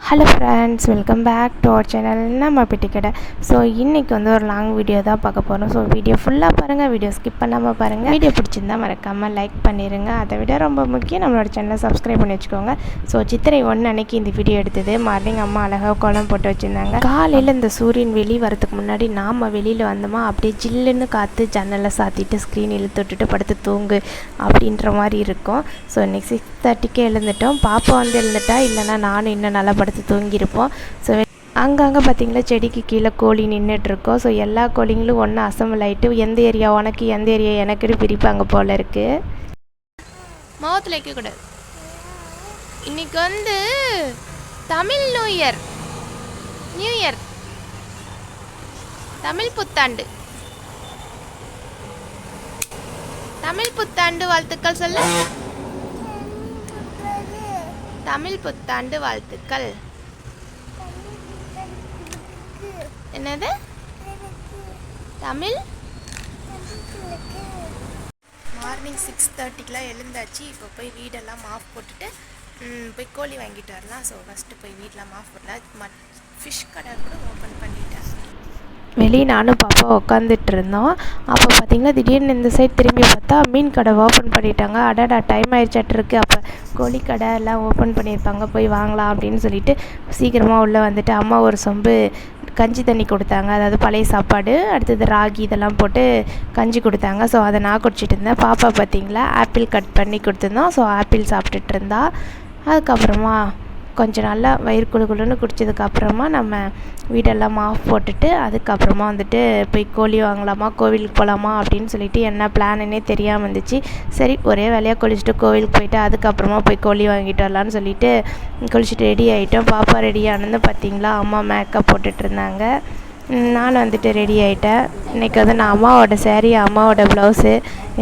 Hello friends, welcome back to our channel நம்ம பெட்டி கடை. So இன்றைக்கி வந்து ஒரு லாங் வீடியோ தான் பார்க்க போகிறோம். ஸோ வீடியோ ஃபுல்லாக பாருங்கள், வீடியோ ஸ்கிப் பண்ணாமல் பாருங்கள். வீடியோ பிடிச்சிருந்தா மறக்காமல் லைக் பண்ணிடுங்க. அதை விட ரொம்ப முக்கியம், நம்மளோட சேனலை சப்ஸ்கிரைப் பண்ணி வச்சுக்கோங்க. ஸோ சித்திரை 1 அன்னைக்கு இந்த வீடியோ எடுத்தது. மார்னிங் அம்மா அழகாக கோலம் போட்டு வச்சுருந்தாங்க. காலையில் இந்த சூரியன் வெளியே வரதுக்கு முன்னாடி நாம் வெளியில் வந்தோமா, அப்படியே ஜில்லுன்னு காற்று ஜன்னலை சாத்திட்டு ஸ்க்ரீன் இழுத்து விட்டுட்டு படுத்து தூங்கு அப்படின்ற மாதிரி இருக்கும். ஸோ இன்றைக்கி 6:30க்கே எழுந்துட்டோம். பாப்பா வந்து எழுந்துட்டா, இல்லைனா நானும் இன்னும் நல்லா படுத்து தூங்கியிருப்போம். ஸோ அங்கங்கே பார்த்திங்களா செடிக்கு கீழே கோழி நின்றுட்டுருக்கோம். ஸோ எல்லா கோழிங்களும் ஒன்று அசம்பிள் ஆகிட்டு எந்த ஏரியா உனக்கு எந்த ஏரியா எனக்குன்னு பிரிப்பாங்க போல் இருக்குது. மௌத்தில் வைக்கக்கூடாது. இன்னைக்கு வந்து தமிழ் நியூ இயர் தமிழ் புத்தாண்டு. தமிழ் புத்தாண்டு வாழ்த்துக்கள் சொல்லு. தமிழ் புத்தாண்டு வாழ்த்துக்கள். என்னது தமிழ்? மார்னிங் 6:30க்கெலாம் எழுந்தாச்சு. இப்போ போய் வீடெல்லாம் மாஃப் போட்டுட்டு போய் கோழி வாங்கிட்டு வரலாம். ஸோ ஃபஸ்ட்டு போய் வீட்டில் மாஃப் போடலாம். ஃபிஷ் கடை கூட ஓப்பன் பண்ணிட்டேன். வெளியே நானும் பாப்பா உட்காந்துட்டு இருந்தோம். அப்போ பார்த்திங்கன்னா திடீர்னு இந்த சைட் திரும்பி பார்த்தா மீன் கடை ஓப்பன் பண்ணிட்டாங்க. அடடா, டைம் ஆயிடுச்சாட்டிருக்கு. அப்போ கோழி கடை எல்லாம் ஓப்பன் பண்ணியிருப்பாங்க, போய் வாங்கலாம் அப்படின்னு சொல்லிட்டு சீக்கிரமாக உள்ளே வந்துட்டு அம்மா ஒரு சொம்பு கஞ்சி தண்ணி கொடுத்தாங்க. அதாவது பழைய சாப்பாடு, அடுத்தது ராகி இதெல்லாம் போட்டு கஞ்சி கொடுத்தாங்க. ஸோ அதை நான் குடிச்சிட்டு இருந்தேன். பாப்பா பார்த்திங்களா ஆப்பிள் கட் பண்ணி கொடுத்துருந்தோம். ஸோ ஆப்பிள் சாப்பிட்டுட்டு இருந்தா. அதுக்கப்புறமா கொஞ்சம் நல்லா வயிறு குழுன்னு குடித்ததுக்கப்புறமா நம்ம வீடெல்லாம் ஆஃப் போட்டுட்டு அதுக்கப்புறமா வந்துட்டு போய் கோழி வாங்கலாமா, கோவிலுக்கு போகலாமா அப்படின்னு சொல்லிட்டு என்ன பிளானுன்னே தெரியாமல் இருந்துச்சு. சரி, ஒரே வேலையாக குளிச்சுட்டு கோவிலுக்கு போயிட்டு அதுக்கப்புறமா போய் கோழி வாங்கிட்டு வரலான்னு சொல்லிட்டு குளிச்சுட்டு ரெடி ஆகிட்டோம். பாப்பா ரெடி ஆனது பார்த்திங்களா அம்மா மேக்கப் போட்டுட்டு இருந்தாங்க. நான் வந்துட்டு ரெடி ஆகிட்டேன். இன்றைக்கி வந்து நான் அம்மாவோட சேரீ, அம்மாவோட ப்ளவுஸு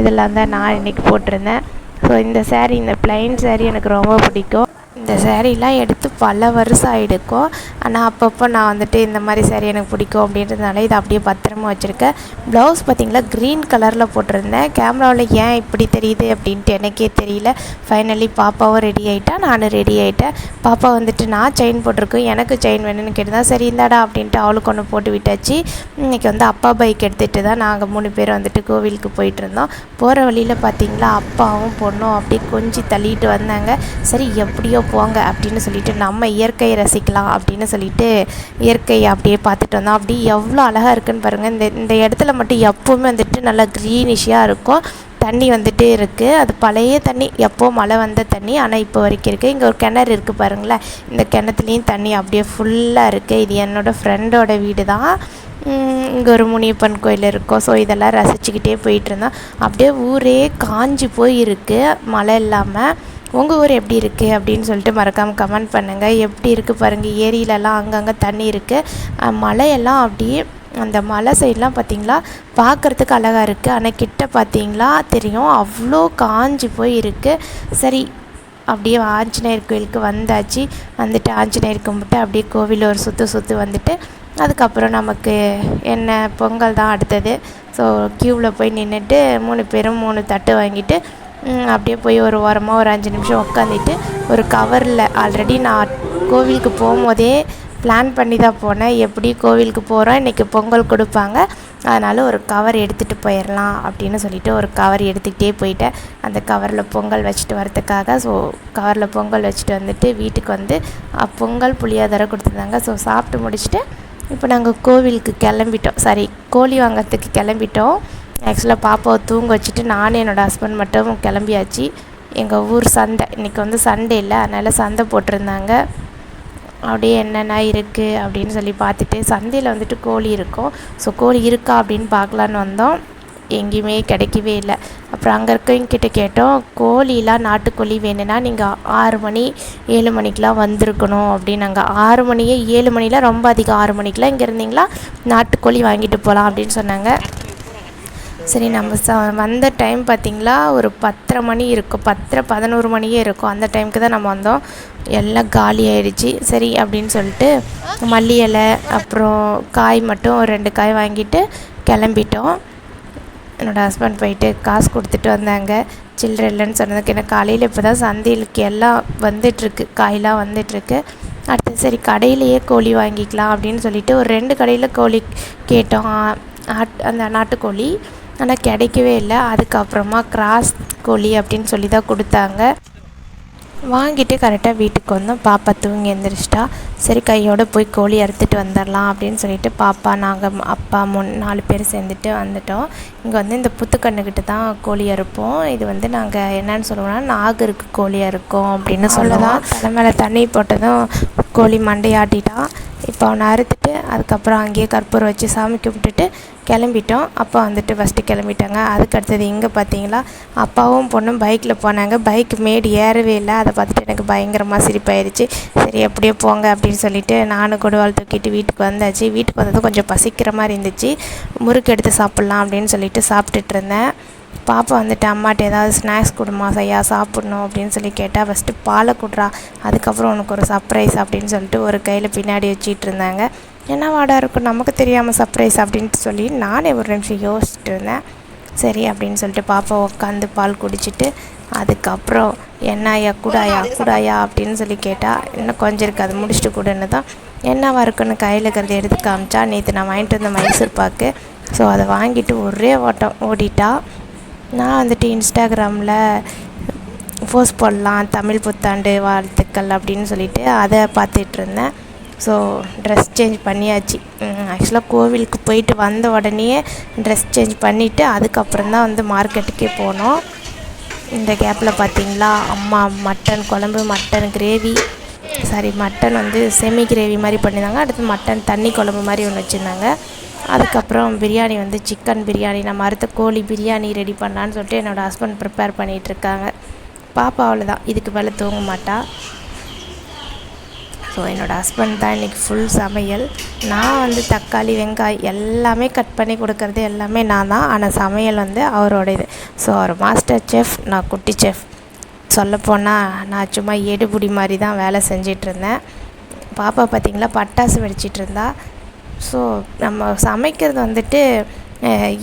இதெல்லாம் தான் நான் இன்றைக்கி போட்டிருந்தேன். ஸோ இந்த சேரீ, இந்த ப்ளைன் சேரீ எனக்கு ரொம்ப பிடிக்கும். இந்த சேரீலாம் எடுத்து பல வருஷம் ஆகிடுக்கும். ஆனால் அப்பப்போ நான் வந்துட்டு இந்த மாதிரி சேரீ எனக்கு பிடிக்கும் அப்படின்றதுனால இதை அப்படியே பத்திரமா வச்சுருக்கேன். ப்ளவுஸ் பார்த்திங்களா க்ரீன் கலரில் போட்டிருந்தேன். கேமராவில் ஏன் இப்படி தெரியுது அப்படின்ட்டு எனக்கே தெரியல. ஃபைனலி பாப்பாவும் ரெடி ஆகிட்டா, நானும் ரெடி ஆகிட்டேன். பாப்பா வந்துட்டு நான் செயின் போட்டிருக்கேன், எனக்கு செயின் வேணும்னு கேட்டுதான். சரி இந்தாடா அப்படின்ட்டு அவளுக்கு ஒன்று போட்டு விட்டாச்சு. இன்றைக்கி வந்து அப்பா பைக் எடுத்துகிட்டு தான் நாங்கள் 3 பேர் வந்துட்டு கோவிலுக்கு போயிட்டுருந்தோம். போகிற வழியில் பார்த்திங்களா அப்பாவும் பொண்ணும் அப்படியே கொஞ்சம் தள்ளிட்டு வந்தாங்க. சரி எப்படியோ போங்க அப்படின்னு சொல்லிட்டு நம்ம இயற்கையை ரசிக்கலாம் அப்படின்னு சொல்லிட்டு இயற்கையை அப்படியே பார்த்துட்டு வந்தோம். அப்படி எவ்வளோ அழகாக இருக்குன்னு பாருங்கள். இந்த இடத்துல மட்டும் எப்போவுமே வந்துட்டு நல்லா க்ரீனிஷாக இருக்கும். தண்ணி வந்துட்டு இருக்குது. அது பழைய தண்ணி, எப்போ மழை வந்த தண்ணி, ஆனால் இப்போ வரைக்கும் இருக்குது. இங்கே ஒரு கிணறு இருக்குது பாருங்களேன். இந்த கிணத்துலேயும் தண்ணி அப்படியே ஃபுல்லாக இருக்குது. இது என்னோடய ஃப்ரெண்டோட வீடு தான். இங்கே ஒரு முனியப்பன் கோயில் இருக்கும். ஸோ இதெல்லாம் ரசிச்சுக்கிட்டே போயிட்டுருந்தோம். அப்படியே ஊரே காஞ்சி போய் இருக்குது மழை இல்லாமல். உங்கள் ஊர் எப்படி இருக்குது அப்படின்னு சொல்லிட்டு மறக்காமல் கமெண்ட் பண்ணுங்கள். எப்படி இருக்குது பாருங்கள். ஏரியிலலாம் அங்கங்கே தண்ணி இருக்குது. மலையெல்லாம் அப்படியே அந்த மலை சைட்லாம் பார்த்திங்களா பார்க்குறதுக்கு அழகாக இருக்குது. ஆனால் கிட்ட பார்த்திங்களா தெரியும் அவ்வளோ காஞ்சி போய் இருக்குது. சரி அப்படியே ஆஞ்சநேயர் கோயிலுக்கு வந்தாச்சு. வந்துட்டு ஆஞ்சநேயர் கும்பிட்டு அப்படியே கோவில் ஒரு சுற்று வந்துட்டு அதுக்கப்புறம் நமக்கு என்ன பொங்கல் தான் அடுத்தது. ஸோ க்யூவில் போய் நின்றுட்டு 3 பேரும் 3 தட்டு வாங்கிட்டு அப்படியே போய் ஒரு ஓரமாக ஒரு 5 நிமிஷம் உட்காந்துட்டு ஒரு கவரில் ஆல்ரெடி நான் கோவிலுக்கு போகும்போதே பிளான் பண்ணி தான் போனேன். எப்படி கோவிலுக்கு போகிறோம், இன்றைக்கி பொங்கல் கொடுப்பாங்க, அதனால் ஒரு கவர் எடுத்துகிட்டு போயிடலாம் அப்படின்னு சொல்லிட்டு ஒரு கவர் எடுத்துக்கிட்டே போயிட்டேன். அந்த கவரில் பொங்கல் வச்சுட்டு வரதுக்காக. ஸோ கவரில் பொங்கல் வச்சுட்டு வந்துட்டு வீட்டுக்கு வந்து பொங்கல் புளியோதரை கொடுத்துருந்தாங்க. ஸோ சாப்பிட்டு முடிச்சுட்டு இப்போ நாங்கள் கோவிலுக்கு கிளம்பிட்டோம். சாரி, கோழி வாங்கிறதுக்கு கிளம்பிட்டோம். ஆக்சுவலாக பாப்பாவை தூங்க வச்சுட்டு நானும் என்னோடய ஹஸ்பண்ட் மட்டும் கிளம்பியாச்சு. எங்கள் ஊர் சந்தை இன்றைக்கி வந்து சண்டே இல்லை, அதனால் சந்தை போட்டிருந்தாங்க. அப்படியே என்னென்ன இருக்குது அப்படின்னு சொல்லி பார்த்துட்டு சந்தையில் வந்துட்டு கோழி இருக்கும். ஸோ கோழி இருக்கா அப்படின்னு பார்க்கலான்னு வந்தோம். எங்கேயுமே கிடைக்கவே இல்லை. அப்புறம் அங்கே இருக்கவங்கிட்ட கேட்டோம், கோழிலாம் நாட்டுக்கோழி வேணும்னா நீங்கள் 6 மணி 7 மணிக்கெலாம் வந்திருக்கணும் அப்படின்னு. நாங்கள் 6 மணியே 7 மணிலாம் ரொம்ப அதிகம். 6 மணிக்கெலாம் இங்கே இருந்தீங்களா நாட்டுக்கோழி வாங்கிட்டு போகலாம் அப்படின்னு சொன்னாங்க. சரி, நம்ம வந்த டைம் பார்த்திங்களா ஒரு 10:30 மணி இருக்கும், 10:11 மணியே இருக்கும். அந்த டைமுக்கு தான் நம்ம வந்தோம். எல்லாம் காலி ஆகிடுச்சி. சரி அப்படின்னு சொல்லிட்டு மல்லி இலை அப்புறம் காய் மட்டும் 2 காய் வாங்கிட்டு கிளம்பிட்டோம். என்னோடய ஹஸ்பண்ட் போயிட்டு காசு கொடுத்துட்டு வந்தாங்க. சில்லறை இல்லைன்னு சொன்னதுக்கு, எனக்கு காலையில் இப்போ தான் சந்தையிலுக்கு எல்லாம் வந்துட்டுருக்கு, காயெலாம் வந்துட்டுருக்கு. அடுத்து சரி கடையிலையே கோழி வாங்கிக்கலாம் அப்படின்னு சொல்லிட்டு ஒரு 2 கடையில் கோழி கேட்டோம். அந்த நாட்டுக்கோழி ஆனால் கிடைக்கவே இல்லை. அதுக்கப்புறமா கிராஸ் கோழி அப்படின்னு சொல்லி தான் கொடுத்தாங்க. வாங்கிட்டு கரெக்டாக வீட்டுக்கு வந்தோம். பாப்பா தூங்கி எழுந்திரிச்சிட்டா. சரி கையோடு போய் கோழி அறுத்துட்டு வந்துடலாம் அப்படின்னு சொல்லிட்டு பாப்பா நாங்கள் அப்பா 4 பேர் சேர்ந்துட்டு வந்துட்டோம். இங்கே வந்து இந்த புத்துக்கண்ணுக்கிட்ட தான் கோழி அறுப்போம். இது வந்து நாங்கள் என்னென்னு சொல்லுவோம்னா நாகருக்கு கோழி அறுக்கோம் அப்படின்னு சொல்லலாம். தலை மேலே தண்ணி போட்டதும் கோழி மண்டையாட்டிட்டான். இப்போ அவனை அறுத்துட்டு அதுக்கப்புறம் அங்கேயே கற்பூரம் வச்சு சாமி கும்பிட்டுட்டு கிளம்பிட்டோம். அப்பா வந்துட்டு ஃபஸ்ட்டு கிளம்பிட்டாங்க. அதுக்கு அடுத்தது இங்கே பார்த்தீங்களா அப்பாவும் பொண்ணும் பைக்கில் போனாங்க. பைக் மேடு ஏறவே இல்லை. அதை பார்த்துட்டு எனக்கு பயங்கரமாக சிரிப்பாயிருச்சு. சரி அப்படியே போங்க அப்படின்னு சொல்லிட்டு நானும் கொடுவாள் தூக்கிட்டு வீட்டுக்கு வந்தாச்சு. வீட்டுக்கு வந்ததும் கொஞ்சம் பசிக்கிற மாதிரி இருந்துச்சு. முறுக்கு எடுத்து சாப்பிட்லாம் அப்படின்னு சொல்லிட்டு சாப்பிட்டுட்டு இருந்தேன். பாப்பா வந்துட்டு அம்மாட்ட ஏதாவது ஸ்நாக்ஸ் கொடுமா ஐயா சாப்பிட்ணும் அப்படின்னு சொல்லி கேட்டால் ஃபஸ்ட்டு பாலை கொடுறா, அதுக்கப்புறம் உனக்கு ஒரு சர்ப்ரைஸ் அப்படின்னு சொல்லிட்டு ஒரு கையில் பின்னாடி வச்சிட்டு இருந்தாங்க. என்ன வாடா இருக்கும் நமக்கு தெரியாமல் சர்ப்ரைஸ் அப்படின்ட்டு சொல்லி நானே ஒரு நிமிஷம் யோசிச்சுட்டு இருந்தேன். சரி அப்படின்னு சொல்லிட்டு பாப்பா உட்காந்து பால் குடிச்சிட்டு அதுக்கப்புறம் என்னையா கூடாயா அப்படின்னு சொல்லி கேட்டால் இன்னும் கொஞ்சம் இருக்குது அது முடிச்சுட்டு கூடன்னு தான் என்னவா இருக்குன்னு கையில் இருக்கிறத எடுத்து காமிச்சா. நேற்று நான் வாங்கிட்டு வந்த மைசூர் பாக்கு. ஸோ அதை வாங்கிட்டு ஒரே ஓட்டம் ஓடிட்டா. நான் வந்துட்டு இன்ஸ்டாகிராமில் போஸ்ட் போடலாம் தமிழ் புத்தாண்டு வாழ்த்துக்கள் அப்படின்னு சொல்லிட்டு அதை பார்த்துட்ருந்தேன். ஸோ ட்ரெஸ் சேஞ்ச் பண்ணியாச்சு. ஆக்சுவலாக கோவிலுக்கு போயிட்டு வந்த உடனே ட்ரெஸ் சேஞ்ச் பண்ணிவிட்டு அதுக்கப்புறம் தான் வந்து மார்க்கெட்டுக்கே போனோம். இந்த கேப்பில் பார்த்திங்களா அம்மா மட்டன் குழம்பு, மட்டன் கிரேவி, மட்டன் வந்து செமி கிரேவி மாதிரி பண்ணியிருந்தாங்க. அடுத்து மட்டன் தண்ணி குழம்பு மாதிரி ஒன்று வச்சுருந்தாங்க. அதுக்கப்புறம் பிரியாணி வந்து சிக்கன் பிரியாணி, நம்ம அடுத்த கோழி பிரியாணி ரெடி பண்ணலான்னு சொல்லிட்டு என்னோடய ஹஸ்பண்ட் ப்ரிப்பேர் பண்ணிகிட்ருக்காங்க. பாப்பா அவ்வளோதான், இதுக்கு மேலே தூங்க மாட்டா. ஸோ என்னோடய ஹஸ்பண்ட் தான் இன்றைக்கி ஃபுல் சமையல். நான் வந்து தக்காளி வெங்காயம் எல்லாமே கட் பண்ணி கொடுக்கறது எல்லாமே நான் தான். ஆனால் சமையல் வந்து அவரோட இது. ஸோ அவர் மாஸ்டர் செஃப், நான் குட்டி செஃப். சொல்லப்போனால் நான் சும்மா எடுபுடி மாதிரி தான் வேலை செஞ்சிட்ருந்தேன். பாப்பா பார்த்திங்களா பட்டாசு வெடிச்சிட்டு இருந்தா. ஸோ நம்ம சமைக்கிறது வந்துட்டு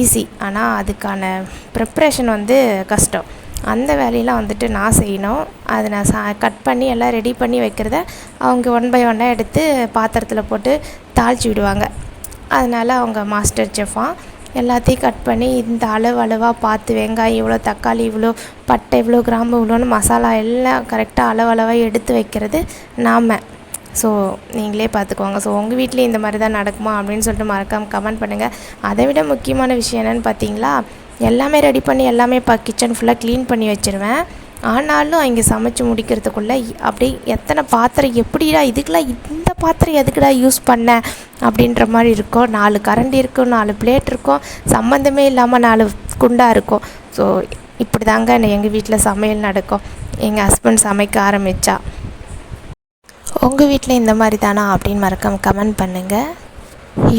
ஈஸி, ஆனால் அதுக்கான ப்ரிப்ரேஷன் வந்து கஷ்டம். அந்த வேலையெல்லாம் வந்துட்டு நான் செய்யணும். அதை நான் கட் பண்ணி எல்லாம் ரெடி பண்ணி வைக்கிறத அவங்க 1 by 1 எடுத்து பாத்திரத்தில் போட்டு தாளித்து விடுவாங்க. அதனால் அவங்க மாஸ்டர் செஃப்பாக எல்லாத்தையும் கட் பண்ணி இந்த அளவாக பார்த்து வெங்காயம் இவ்வளோ, தக்காளி இவ்வளோ, பட்டை இவ்வளோ, கிராம்பு இவ்வளோன்னு மசாலா எல்லாம் கரெக்டாக அளவாக எடுத்து வைக்கிறது நாம். ஸோ நீங்களே பார்த்துக்கோங்க. ஸோ உங்கள் வீட்லேயும் இந்த மாதிரி தான் நடக்குமா அப்படின்னு சொல்லிட்டு மறக்காமல் கமெண்ட் பண்ணுங்கள். அதை விட முக்கியமான விஷயம் என்னென்னு பார்த்தீங்களா, எல்லாமே ரெடி பண்ணி எல்லாமே கிச்சன் ஃபுல்லாக க்ளீன் பண்ணி வச்சுருவேன். ஆனாலும் இங்கே சமைச்சு முடிக்கிறதுக்குள்ளே அப்படியே எத்தனை பாத்திரம் எப்படிடா இதுக்கெலாம் இந்த பாத்திரம் எதுக்குடா யூஸ் பண்ண அப்படின்ற மாதிரி இருக்கும். 4 கரண்டி இருக்கும், 4 பிளேட் இருக்கும், சம்மந்தமே இல்லாமல் 4 குண்டா இருக்கும். ஸோ இப்படி தாங்க எங்கள் வீட்டில் சமையல் நடக்கும் எங்கள் ஹஸ்பண்ட் சமைக்க ஆரம்பித்தா. உங்கள் வீட்டில் இந்த மாதிரி தானா அப்படின்னு மறக்காமல் கமெண்ட் பண்ணுங்கள்.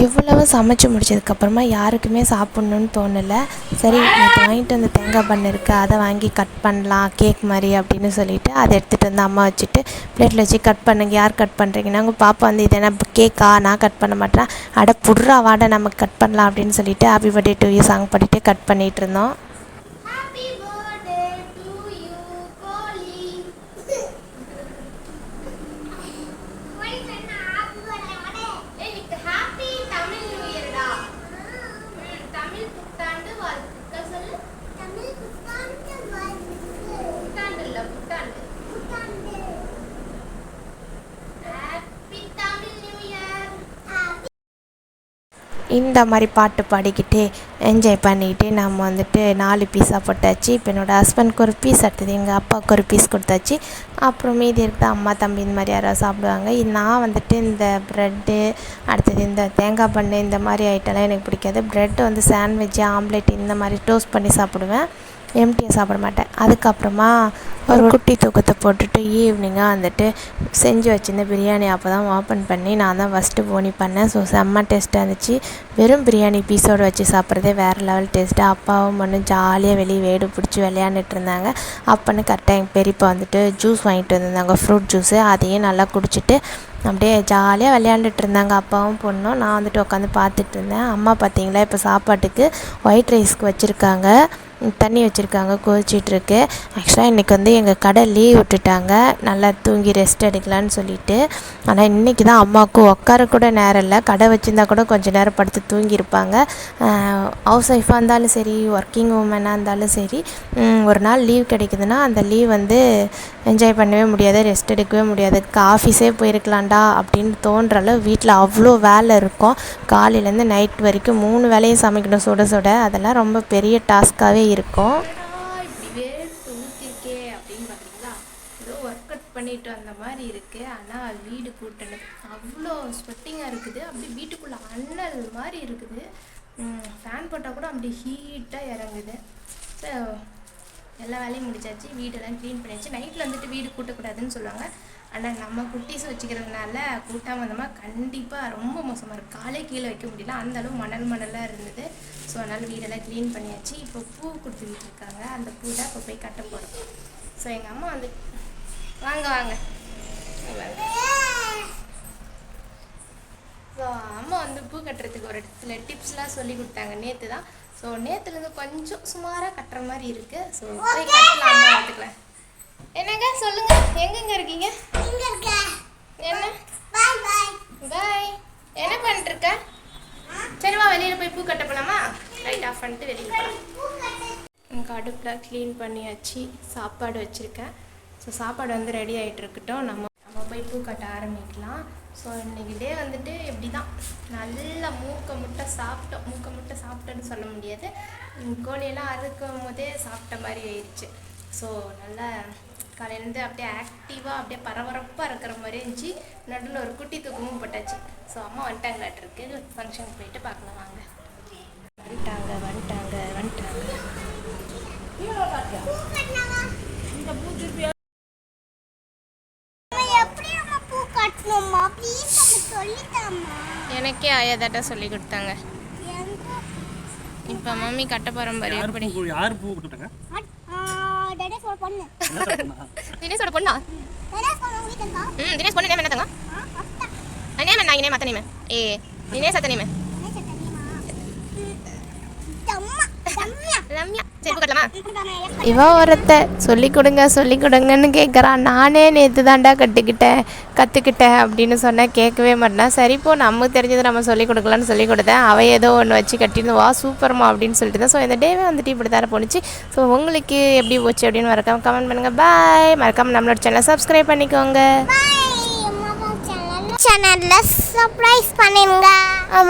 இவ்வளவு சமைச்சு முடிச்சதுக்கப்புறமா யாருக்குமே சாப்பிட்ணுன்னு தோணலை. சரி நேற்று வாங்கிட்டு வந்து தேங்காய் பண்ணு இருக்குது, அதை வாங்கி கட் பண்ணலாம் கேக் மாதிரி அப்படின்னு சொல்லிவிட்டு அதை எடுத்துகிட்டு வந்து அம்மா வச்சுட்டு பிளேட்டில் வச்சு கட் பண்ணுங்க. யார் கட் பண்ணுறீங்கன்னா உங்கள் பாப்பா வந்து இது என்ன கேக்கா, நான் கட் பண்ண மாட்டேன், அட புட்றா வாடை நமக்கு கட் பண்ணலாம் அப்படின்னு சொல்லிவிட்டு happy birthday to you song பாடிட்டு கட் பண்ணிகிட்டு இருந்தோம். இந்த மாதிரி பாட்டு பாடிக்கிட்டு என்ஜாய் பண்ணிக்கிட்டு நம்ம வந்துட்டு 4 பீஸாக போட்டாச்சு. இப்போ என்னோடய ஹஸ்பண்ட்க்கு ஒரு பீஸ், அடுத்தது எங்கள் அப்பாவுக்கு ஒரு பீஸ் கொடுத்தாச்சு. அப்புறம் மீதி இருக்குது அம்மா தம்பி இந்த மாதிரி யாராவது சாப்பிடுவாங்க. நான் வந்துட்டு இந்த ப்ரெட்டு, அடுத்தது இந்த தேங்காய் பண்ணு, இந்த மாதிரி ஐட்டம்லாம் எனக்கு பிடிக்காது. ப்ரெட்டு வந்து சாண்ட்விட்சு, ஆம்லேட் இந்த மாதிரி டோஸ்ட் பண்ணி சாப்பிடுவேன், எம்டியாக சாப்பிட மாட்டேன். அதுக்கப்புறமா ஒரு குட்டி தூக்கத்தை போட்டுட்டு ஈவினிங்காக வந்துட்டு செஞ்சு வச்சுருந்த பிரியாணி அப்போ தான் ஓப்பன் பண்ணி நான் தான் ஃபஸ்ட்டு போனி பண்ணேன். ஸோ செம்ம டேஸ்ட்டாக இருந்துச்சு. வெறும் பிரியாணி பீஸோடு வச்சு சாப்பிட்றதே வேறு லெவல் டேஸ்ட்டு. அப்பாவும் பொண்ணும் ஜாலியாக வெளியே வேடு பிடிச்சி விளையாண்டுட்டு இருந்தாங்க. அப்போன்னு கரெக்டாக எங்கள் பெரியப்பா வந்துட்டு ஜூஸ் வாங்கிட்டு வந்திருந்தாங்க, ஃப்ரூட் ஜூஸு. அதையும் நல்லா குடிச்சிட்டு அப்படியே ஜாலியாக விளையாண்டுட்டு இருந்தாங்க அப்பாவும் பொண்ணும். நான் வந்துட்டு உட்காந்து பார்த்துட்டு இருந்தேன். அம்மா பார்த்திங்களா இப்போ சாப்பாட்டுக்கு ஒயிட் ரைஸ்க்கு வச்சுருக்காங்க. தண்ணி வச்சுருக்காங்க, கொதிச்சிட்ருக்கு. ஆக்சுவலாக இன்றைக்கி வந்து எங்கள் கடை லீவ் விட்டுட்டாங்க, நல்லா தூங்கி ரெஸ்ட் எடுக்கலான்னு சொல்லிட்டு. ஆனால் இன்றைக்கி தான் அம்மாவுக்கு உட்கார கூட நேரம் இல்லை. கடை வச்சுருந்தா கூட கொஞ்சம் நேரம் படுத்து தூங்கியிருப்பாங்க. ஹவுஸ் ஒய்ஃபாக இருந்தாலும் சரி, ஒர்க்கிங் உமனாக இருந்தாலும் சரி, ஒரு நாள் லீவ் கிடைக்குதுன்னா அந்த லீவ் வந்து என்ஜாய் பண்ணவே முடியாது, ரெஸ்ட் எடுக்கவே முடியாது. ஆஃபீஸே போயிருக்கலாம்டா அப்படின்னு தோன்ற அளவு வீட்டில் அவ்வளோ வேலை இருக்கும். காலையிலேருந்து நைட் வரைக்கும் 3 வேளையும் சமைக்கணும் சுட சுட. அதெல்லாம் ரொம்ப பெரிய டாஸ்க்காகவே இருக்கும். இப்படி வேர்த்து ஊற்றிருக்கே அப்படின்னு பார்த்தீங்களா, ஏதோ ஒர்க் அவுட் பண்ணிட்டு வந்த மாதிரி இருக்குது. ஆனால் வீடு கூட்டணும் அவ்வளோ ஸ்வெட்டிங்காக இருக்குது. அப்படி வீட்டுக்குள்ளே அண்ணல் மாதிரி இருக்குது. ஃபேன் போட்டால் கூட அப்படி ஹீட்டாக இறங்குது. ஸோ எல்லா வேலையும் முடிச்சாச்சு, வீடெல்லாம் க்ளீன் பண்ணியாச்சு. நைட்டில் வந்துட்டு வீடு கூட்டக்கூடாதுன்னு சொல்லுவாங்க. ஆனால் நம்ம குட்டீஸ் வச்சுக்கிறதுனால கூட்டாமல் வந்தோமா கண்டிப்பாக ரொம்ப மோசமாக இருக்குது. காலே கீழே வைக்க முடியல, அந்தளவு மணலாக இருந்தது. ஸோ அதனால் வீடெல்லாம் க்ளீன் பண்ணியாச்சு. இப்போ பூ கொடுத்துக்கிட்டு இருக்காங்க, அந்த பூ தான் இப்போ போய் கட்ட போகிறோம். ஸோ எங்கள் அம்மா வந்து வாங்க வாங்க ஸோ அம்மா வந்து பூ கட்டுறதுக்கு ஒரு சில டிப்ஸ்லாம் சொல்லி கொடுத்தாங்க நேற்று தான். ஸோ நேற்றுலேருந்து கொஞ்சம் சுமாராக கட்டுற மாதிரி இருக்குது. ஸோ போய் கட்டலாம், அம்மா எடுத்துக்கலாம். என்னங்க சொல்லுங்கள், எங்கெங்க இருக்கீங்க? என்ன பாய் என்ன பண்ணிட்டுருக்க? சரிவா வெளியில் போய் பூ கட்ட போகலாமா? லைட் ஆஃப் பண்ணிட்டு வெளியில் போகலாம். எனக்கு அடுப்பில் க்ளீன் பண்ணியாச்சு, சாப்பாடு வச்சுருக்கேன். ஸோ சாப்பாடு வந்து ரெடி ஆகிட்டு இருக்கட்டும், நம்ம போய் பூ கட்ட ஆரம்பிக்கலாம். ஸோ இன்றைக்கி டே வந்துட்டு எப்படி தான் நல்லா மூக்க முட்டை சாப்பிட்டேன்னு சொல்ல முடியாது. கோழியெல்லாம் அறுக்கும் போதே சாப்பிட்ட மாதிரி ஆயிடுச்சு. ஸோ நல்லா காலையிலேருந்து அப்படியே ஆக்டிவாக அப்படியே பரபரப்பாக இருக்கிற மாதிரி இருந்துச்சு. நடுவில் ஒரு குட்டி தூக்கமும் போட்டாச்சு. ஸோ அம்மா வந்துட்டாங்களாட்டிருக்கு, ஃபங்க்ஷனுக்கு போயிட்டு பார்க்கலாம் வாங்க. வந்துட்டாங்க. எனக்கே ஆயாதாட்டா சொல்லி கொடுத்தாங்க. இப்போ மம்மி கட்ட பாரம்பரியம் எப்படி? யார் பூ கட்டுட்டாங்க? தினேஷோட பொண்ணா? தினேஷ் பொண்ணு நேம் என்னங்க? நேம் என்ன? நேம் அத்த நேம் தினேஷ் அத்த நேம் ரம்யா. சரி கட்டலாமா? இவ ஒருத்த சொல்லி கொடுங்கன்னு கேட்குறான். நானே நேற்று தாண்டா கற்றுக்கிட்டேன் அப்படின்னு சொன்னேன். கேட்கவே மாட்டேன். சரி இப்போ நமக்கு தெரிஞ்சதை நம்ம சொல்லிக் கொடுக்கலான்னு சொல்லி கொடுத்தேன். அவள் ஏதோ ஒன்று வச்சு கட்டிருந்து வா சூப்பர்மா அப்படின்னு சொல்லிட்டு தான். ஸோ இந்த டேவே வந்துட்டு இப்படி தர போணுச்சு. ஸோ உங்களுக்கு எப்படி போச்சு அப்படின்னு மறக்காமல் கமெண்ட் பண்ணுங்கள். பாய். மறக்காமல் நம்மளோட சேனலை சப்ஸ்கிரைப் பண்ணிக்கோங்க. சேனலில் சர்ப்ரைஸ் பண்ணிடுங்க.